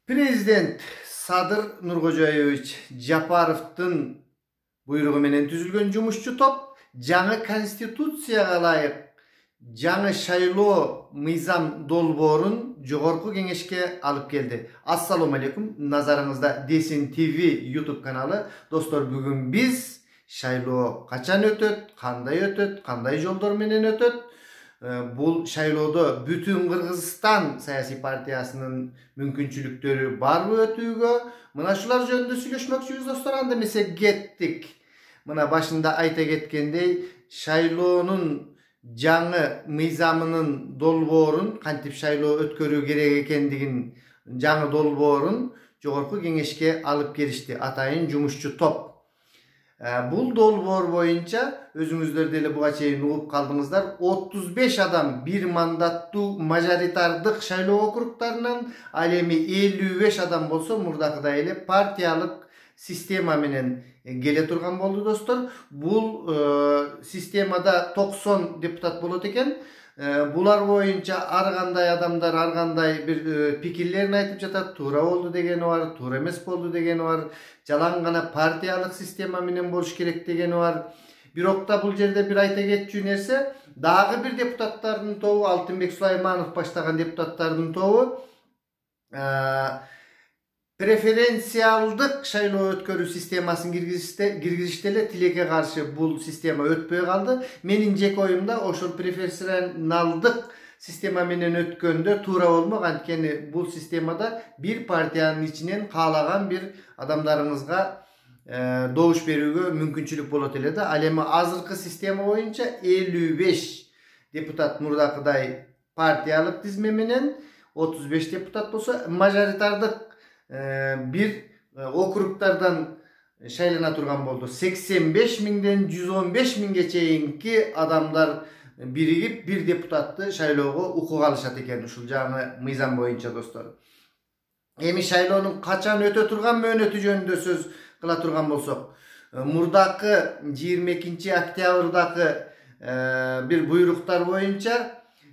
Prezident Sadır Nurkojoyevich Japarov'tun buyruğu menen tüzülgön jumuşçu top жаңы konstitutsiyaga layık жаңы шайлоо мыйзам долбоорун жогорку кеңешке алып келди. Assalamu alaikum. Nazarыңызда Desin TV YouTube kanalı. Dostlar, bugün biz шайлоо качан өтөт, кандай жолдор менен өтөт? Бул шайлоодо бүтүн Кыргызстан саясий партиясынын мүмкүнчүлүктөрү барбы өтүүгө? Мына шулар жөнүндө сүйлөшмөкчүбүз достор. Анда эмесе кеттик. Мына башында айта кеткендей, шайлоонун жаңы мыйзамынын долбоорун, кантип шайлоо өткөрүү керек экендигин жаңы долбоорун жогорку кеңешке алып келишти. Атайын жумушчу топ. Бул долбоор боюнча өзүңүздөр деле буга чейин угуп калдыңыздар. 35 адам бир мандаттуу мажоритардык шайлоо округтарынан, ал эми 55 адам болсо мурдакыдай эле партиялык система менен келе турган болду достор. Бул системада 90 депутат болот экен. Булар боюнча ар кандай адамдар ар кандай бир пикирлерин айтып жатат. Туура болду дегени бар, туура эмес болду дегени бар. Жалаң гана партиялык система менен болуш керек дегени бар. Бирок да бул жерде бир айта кетчү нерсе, дагы бир депутаттардын тобу, Алтынбек Сулайманов баштаган депутаттардын тобу преференциалдык шайлоо өткөрүү системасын киргизиште эле тилекке каршы бул система өтпөй калды. Менин жеке оюмда ошол преференциалдык система менен өткөндө туура болмок. Анткени бул системада бир партиянын ичинен каалаган бир адамдарыңызга добуш берүүгө мүмкүнчүлүк болот эле да. Ал эми азыркы система боюнча 55 депутат мурдакыдай партиялык тизме менен, 35 депутат болсо мажоритардык бир округтардан шайлана турган болду. 85 миңден 115 миңге чейинки адамдар биригип бир депутатты шайлоого укук алышат экен ушул жаңы мыйзам боюнча достор. Эми шайлоонун качан өтө турган мөөнөтү жөнүндө сөз кыла турган болсок, мурдакы 22 октябрдагы бир буйруктар боюнча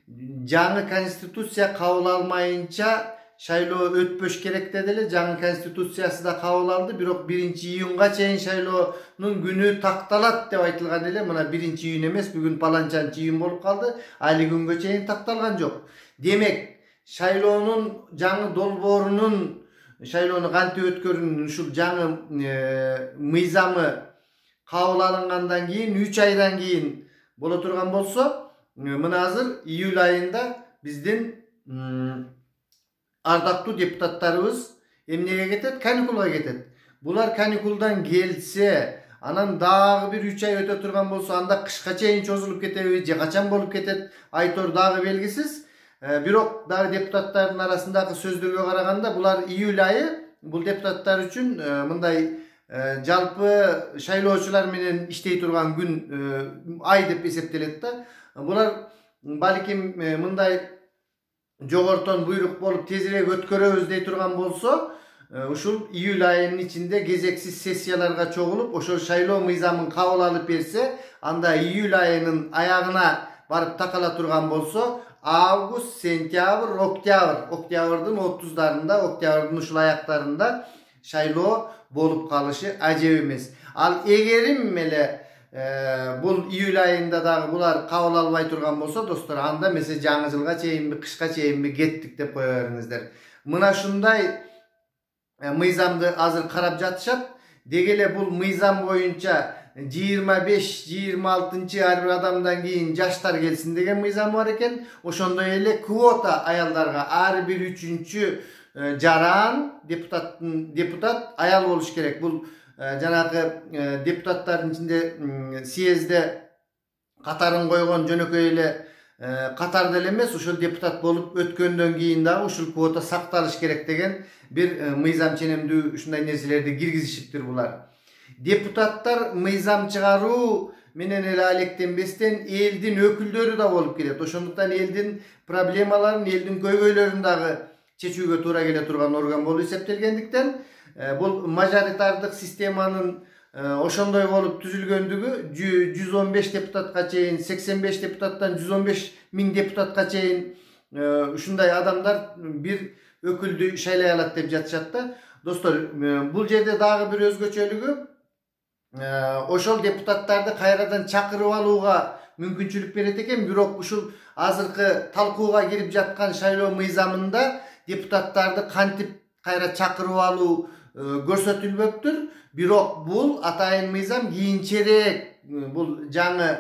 жаңы конституция кабыл алмайынча шайлоо өтпөш керек деди эле. Жаңы конституциясы да кабыл алды, бирок 1-июнга чейин шайлоонун күнү такталат деп айтылган эле. Мына 1-июн эмес, бүгүн паланчанчы июн болуп калды. Али күнгө чейин такталган жок. Демек, шайлоонун жаңы долбоорунун шайлоону кантип өткөрүүнүн ушул жаңы мыйзамы кабыл алынгандан кийин 3 айдан кийин боло турган болсо, мына азыр июль айында биздин ардактуу депутаттарыбыз эмнеге кетет? Каникулга кетет. Булар каникулдан келсе, анан дагы бир 3 ай өтө турган болсо, анда кышка чейин чозулуп кетеби же качан болуп кетет, айтор дагы белгисиз. Бирок дагы депутаттардын арасындагы сөздөргө караганда, булар июль айы бул депутаттар үчүн мындай жалпы шайлоочулар менен иштей турган күн, ай деп эсептелет да. Булар балким мындай жогортон буйрук болуп тезирээк өткөрөбүз дей турган болсо, ушул июль айынын ичинде кезексиз сессияларга чогулуп, ошол шайлоо мыйзамын кабыл алып берсе, анда июль айынын аягына барып такала турган болсо, август, сентябрь, октябрдын 30-дарында, октябрдын ушул аяктарында шайлоо болуп калышы ажеп эмес. Ал эгерим эле бул июль айында дагы булар кабыл албай турган болсо достор, анда месе жаңы жылга чейинби, кышка чейинби кеттик деп кое бериңиздер. Мына ушундай мыйзамды азыр карап жатышат. Деги эле бул мыйзам боюнча 25-26 ар бир адамдан кийин жаштар келсин деген мыйзам бар экен. Ошондой эле квота аялдарга, ар бир 3-чү жаран депутат аял болуш керек. Бул жанагы депутаттардын ичинде съезде катарын койгон жөнөкөй эле катарда эле эмес, ошол депутат болуп өткөндөн кийин дагы ушул квота сакталыш керек деген бир мыйзам ченемдүү ушундай нерселерди киргизишиптир булар. Депутаттар мыйзам чыгаруу менен эле алектенбестен элдин өкүлдөрү да болуп келет. Ошондуктан элдин проблемаларын, элдин көйгөйлөрүн дагы чечүүгө туура келе турган орган болуп эсептелгендиктен, бул мажоритардык системанын ошондой болуп түзүлгөндүгү 115 депутатка чейин, 85 депутаттан 115 миң депутатка чейин ушундай адамдар бир öküldü şaylay alat dep жатышат da. Dostlar, bul jerde dagы bir özgöçölүgü oşol deputattарды kayradan çakırıp alууga mümkünçülük beret eken, birok uşul azırkı talkууga girip жаткан шайлоо мыйзамында deputattарды kantip kayra çakırıp alуу көрсөтүлбөптүр. Birok bul atayын мыйзам кийинчерээк bul жаңы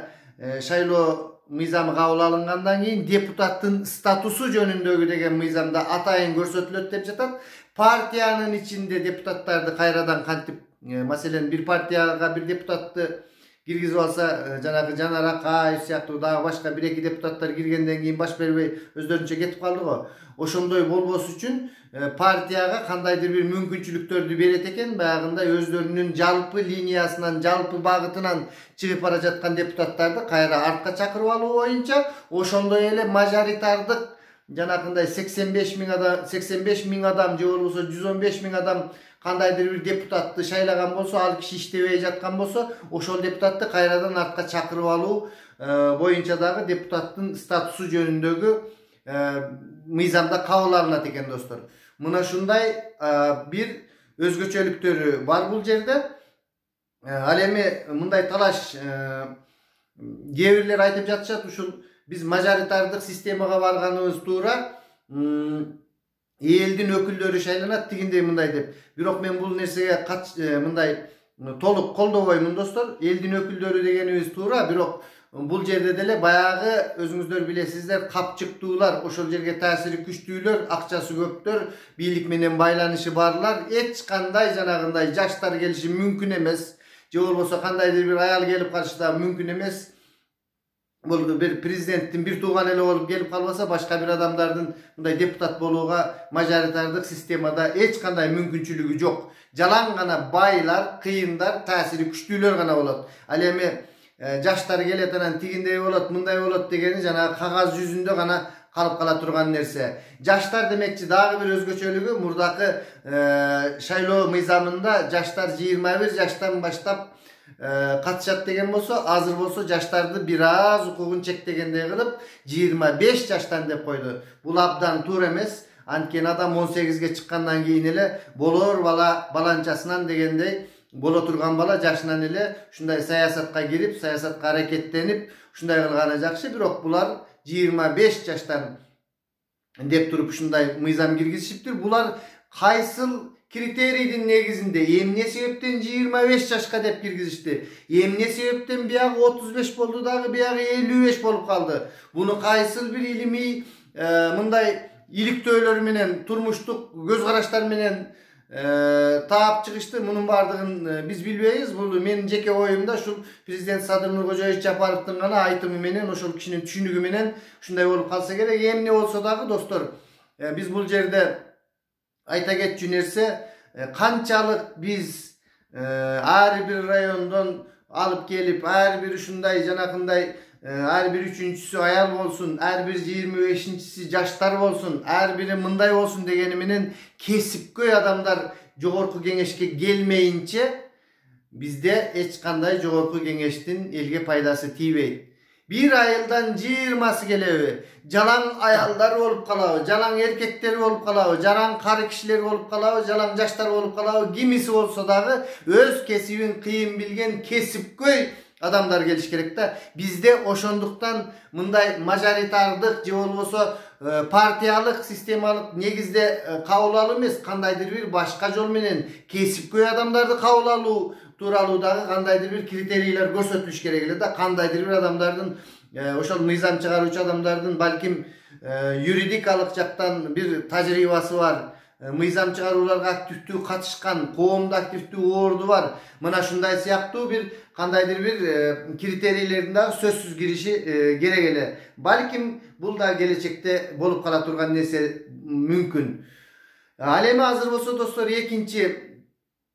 шайлоо мыйзамы кабыл алынгандан кийин депутаттын статусу жөнүндөгү деген мыйзамда атайын көрсөтүлөт деп жатат. Партиянын ичинде депутаттарды кайрадан кантип, маселен bir партияга bir депутатты киргизип алса, жанагы Жанар Акаев сыяктуу дагы башка bir эки депутаттар киргенден кийин баш бербей өздөрүнчө кетип калды го. Ошондой болбош үчүн партияга кандайдыр bir мүмкүнчүлүктөрдү берет экен. Баягындай өздөрүнүн жалпы линиясынан, жалпы багытынан чыгып бара жаткан депутаттарды кайра артка чакырып алуу боюнча, ошондой эле мажоритардык жанакындай 85 миң адам же болбосо 115 миң адам кандайдыр bir депутатты шайлаган болсо, ал киши иштебей жаткан болсо, ошол депутатты кайрадан артка чакырып алуу боюнча дагы депутаттын статусу жөнүндөгү мыйзамда кабыл алынат экен достор. Мына ушундай bir өзгөчөлүктөрү бар бул жерде. Ал эми мындай талаш кээ бирлер айтып жатышат, ушул биз мажоритардык системага барганыбыз туура, элдин өкүлдөрү шайланат тигиндей мындай деп. Бирок мен бул нерсеге мындай толук колдобоймун достор. Элдин өкүлдөрү дегенибиз туура, бирок бул жерде деле баягы өзүңүздөр билесиздер, капчыктуулар, ошол жерге таасири күчтүүлөр, акчасы көптөр, бийлик менен байланышы барлар эч кандай жанагындай жаштар келиши мүмкүн эмес, же болбосо кандайдыр bir аял келип калышы да мүмкүн эмес. Бул bir президенттин bir тууган эле болуп келип калбаса, башка bir адамдардын мындай депутат болууга мажоритардык системада эч кандай мүмкүнчүлүгү жок. Жалаң гана байлар, кыйындар, таасири күчтүүлөр гана болот. Ал эми жаштар келет, анан тигиндей болот, мындай болот дегени жанагы кагаз жүзүндө гана калып кала турган нерсе. Жаштар демекчи дагы bir өзгөчөлүгү, мурдакы шайлоо мыйзамында жаштар 21 жаштан баштап катышат деген болсо, азыр болсо жаштарды бир аз укугун чектегендей кылып 25 жаштан деп койду. Бул абдан туура эмес. Анткени адам 18ге чыккандан кийин эле болор бала баланчасынан дегендей боло турган бала жашынан эле ушундай саясатка кирип, саясатка аракеттенип, ушундай кылганы жакшы. Бирок булар 25 жаштан деп туруп ушундай мыйзам киргизишиптир. Булар кайсыл критерийдин негизинде, эмне себептен 25 жашка деп киргизишти? Эмне себептен биягы 35 болду дагы биягы 55 болуп калды? Буну кайсыл bir илимий мындай иликтөөлөр менен, турмуштук көз караштар менен таап чыгышты? Мунун бардыгын биз билбейбиз. Бул менин жеке оюмда ушул президент Садыр Нуркожоевич Жапаровдун гана айтымы менен, ошол кишинин түшүнүгү менен ушундай болуп калса керек. Эмне болсо дагы достор, биз бул жерде айта кетчү нерсе, канчалык биз ар бир райондон алып келип, ар бир ушундай жанакындай ар бир үчүнчүсү аял болсун, ар бир 25-чиси жаштар болсун, ар бири мындай болсун дегени менен кесипкөй адамдар жогорку кеңешке келмейинче бизде эч кандай жогорку кеңештин элге пайдасы тийбейт. Bir айылдан 20сы келеби, жалаң аялдар болуп калабы, жалаң эркектер болуп калабы, жалаң кары кишилер болуп калабы, жалаң жаштар болуп калабы, кимиси болсо дагы өз кесибин кыйын билген кесипкөй адамдар келиш керек да. Бизде ошондуктан мындай мажоритардык же болбосо партиялык системалык негизде кабыл алуу эмес, кандайдыр бир башка жол менен кесипкөй адамдарды кабыл алуу тууралуу дагы кандайдыр бир критерийлер көрсөтүлүш керек эле да. Кандайдыр бир адамдардын, ошол мыйзам чыгаруучу адамдардын балким юридикалык жактан бир тажрыйбасы бар, мыйзам чыгарууларга активдүү катышкан, коомдо активдүү орду бар. Мына ушундай сыяктуу бир кандайдыр бир критерийлердин дагы сөзсүз кириши керек эле. Балким бул да келечекте болуп кала турган нерсе мүмкүн. Ал эми азыр болсо достор, экинчи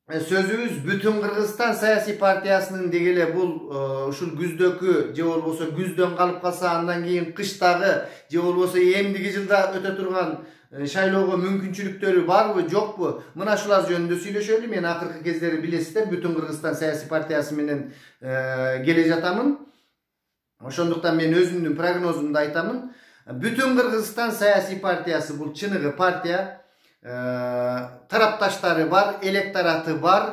сөзүбүз бүтүн Кыргызстан саясий партиясынын дегеле бул ушул күздөгү же болбосо күздөн калып калса андан кийин кыштагы же болбосо эмдиги жылда өтө турган шайлоого мүмкүнчүлүктөрү барбы, жокпу? Мына ушулар жөнүндө сүйлөшөлү. Мен акыркы кездери билесиздер, бүтүн Кыргызстан саясий партиясы менен келе жатамын. Ошондуктан мен өзүмдүн прогнозумду айтамын. Бүтүн Кыргызстан саясий партиясы бул чыныгы партия. taraptaşları var, elektoratı var,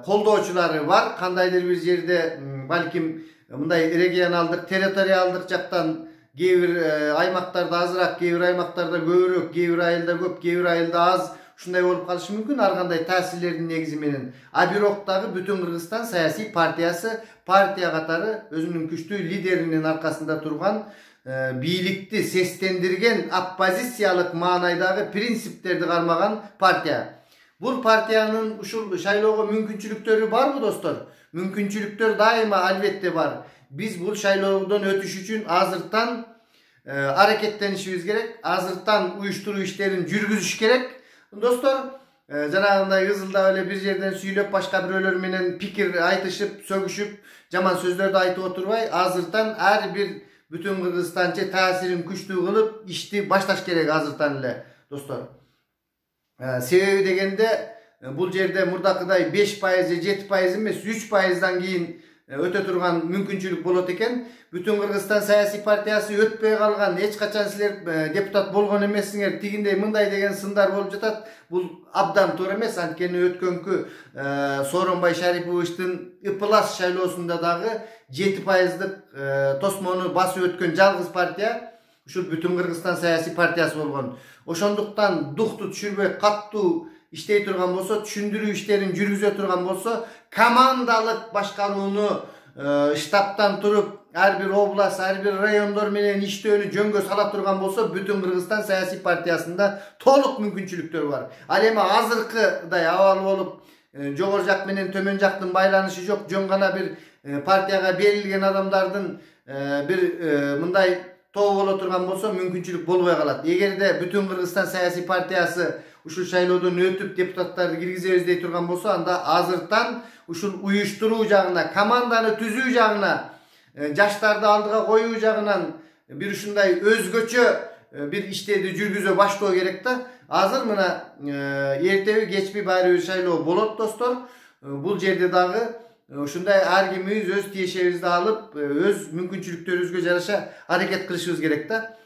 koldoğuçuları var. Kandaydır bir yerde balkim bunday regionaldık, territorialdık jaktan gevir aymaklarda azırak, gevir aymaklarda göbürök, gevir ayılda köp, gevir ayılda az şunday bolup kalışı mümkün. Arkanday tahsillerin negisi menen Abirok'tagı bütün Kırgızstan siyasi partiyası partiya katarı özünün güçlü liderinin arkasında turgan birlikti seslendirgen oppozitsiyalık manaydağı prinsiplerdi karmagan partiya. Bu partiyanın uşul şaylooga mümkünçülükleri var mı dostlar? Mümkünçülükler daima albatta var. Biz bu şayloogdan ötüş için azırttan hareketlenişimiz gerek. Azırttan uyuşturucu işlerin жүрgüzüş gerek. Dostlar, janagında yızılda öyle bir yerden süylep başka biröler menen pikir aytışıp, sögüşüp, jaman sözlerde aytıp oturbay, azırttan her bir bütün Kırgızstança tasirin güçlü kılıp işti başlaş gerek azırttan ile dostlar. Sebebi degende bu yerde murdakıday 5%, 7% emas 3%dan keyin öte turgan mümkünçülük bolot eken. Bütün Kırgızstan siyasi partiyası ötpey kalgan, hiç kaçan sizler deputat bolgon emessiңер, tigindey mınday degen sınдар bolup jatat. Bu abdan toor emas, antkeni ötkөнгü Sooronbay Şaripoviçtin iplas şayloosunda dagы 7%lık tosmonu basıp ötkön жалгыз partiya uşul bütün Kırgızstan siyasi partiyası bolgon. Oşonduktan duhtu түшүрбөй каттуу иштей турган болсо, түшүндүрүү иштерин жүргүзө турган болсо, командалык башкарууну штабтан туруп her bir oblast, her bir rayondor menen iştöөнү жөнгө сала турган болсо, bütün Kırgızstan siyasi partiyasında толук мүмкүнчүлүктөр бар. Ал эми азыркыдай абал болуп, жогору жак менен төмөн жактын байланышы жок, жөн гана bir партияга берилген адамдардын bir мындай тобу боло турган болсо, мүмкүнчүлүк болбой калат. Эгерде bütün Kırgızstan siyasi partiyası ушул шайлоодон өтүп депутаттарды киргизебиз дей турган болсо, анда азыртан ушул уюштуруу жагына, команданы түзүү жагына, жаштарды алдыга коюу жагынан bir ушундай өзгөчө bir işтерди жүргүзө баштоо керек да. Азыр мына эртеби кечпи баары бир шайлоо болот достор. Бул жерде дагы ушундай ар кимибиз өз тиешебизди алып, өз мүмкүнчүлүктөрүбүзгө жараша аракет кылышыбыз керек да.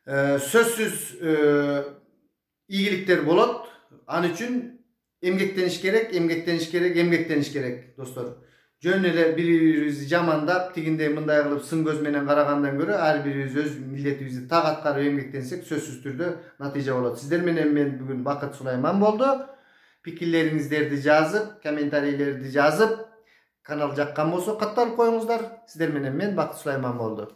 Сөзсүз ийгиликтер болот. Ал үчүн эмгектениш керек, эмгектениш керек, эмгектениш керек достор. Жөн эле бири-бирибизди жамандап, тигиндей мындай кылып сын көз менен карагандан көрө, ар бирибиз өз милдетибизди так аткарып эмгектенсек, сөзсүз түрдө натыйжа болот. Сиздер менен мен бүгүн Бакыт Сулайман болду. Пикирлериңиздерди жазып, комментарийлерди жазып, канал жаккан болсо катталып коюңуздар. Сиздер менен мен Бакыт Сулайман болду.